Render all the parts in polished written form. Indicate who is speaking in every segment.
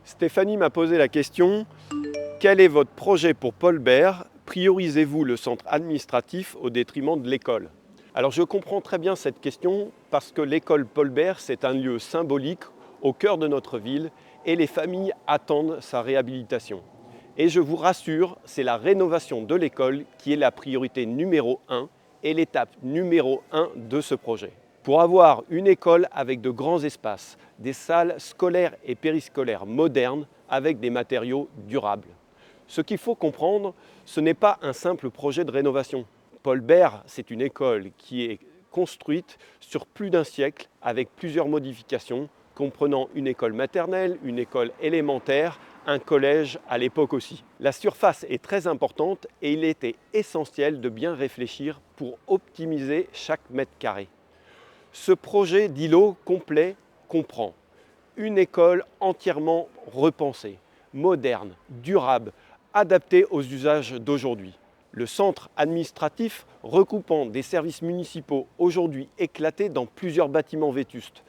Speaker 1: Stéphanie m'a posé la question: quel est votre projet pour Paul Bert? Priorisez-vous le centre administratif au détriment de l'école? Alors je comprends très bien cette question parce que l'école Paul Bert, c'est un lieu symbolique au cœur de notre ville et les familles attendent sa réhabilitation. Et je vous rassure, c'est la rénovation de l'école qui est la priorité numéro 1 et l'étape numéro 1 de ce projet. Pour avoir une école avec de grands espaces, des salles scolaires et périscolaires modernes avec des matériaux durables. Ce qu'il faut comprendre, ce n'est pas un simple projet de rénovation. Paul Bert, c'est une école qui est construite sur plus d'un siècle avec plusieurs modifications, comprenant une école maternelle, une école élémentaire, un collège à l'époque aussi. La surface est très importante et il était essentiel de bien réfléchir pour optimiser chaque mètre carré. Ce projet d'îlot complet comprend une école entièrement repensée, moderne, durable, adaptée aux usages d'aujourd'hui. Le centre administratif regroupant des services municipaux aujourd'hui éclatés dans plusieurs bâtiments vétustes.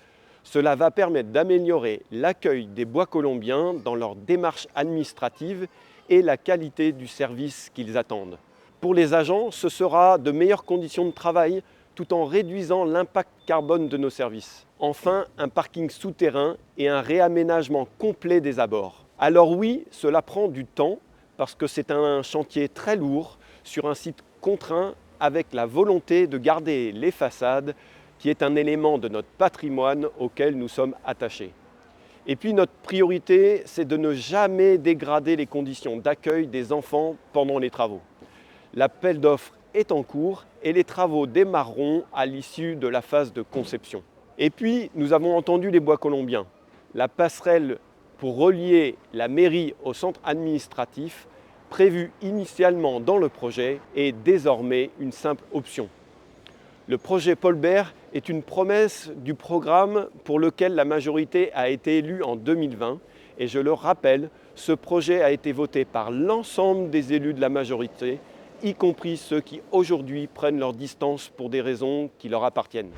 Speaker 1: Cela va permettre d'améliorer l'accueil des bois colombiens dans leur démarche administrative et la qualité du service qu'ils attendent. Pour les agents, ce sera de meilleures conditions de travail tout en réduisant l'impact carbone de nos services. Enfin, un parking souterrain et un réaménagement complet des abords. Alors oui, cela prend du temps parce que c'est un chantier très lourd sur un site contraint avec la volonté de garder les façades qui est un élément de notre patrimoine auquel nous sommes attachés. Et puis notre priorité, c'est de ne jamais dégrader les conditions d'accueil des enfants pendant les travaux. L'appel d'offres est en cours et les travaux démarreront à l'issue de la phase de conception. Et puis, nous avons entendu les bois colombiens. La passerelle pour relier la mairie au centre administratif, prévue initialement dans le projet, est désormais une simple option. Le projet Paul Bert est une promesse du programme pour lequel la majorité a été élue en 2020. Et je le rappelle, ce projet a été voté par l'ensemble des élus de la majorité, y compris ceux qui aujourd'hui prennent leur distance pour des raisons qui leur appartiennent.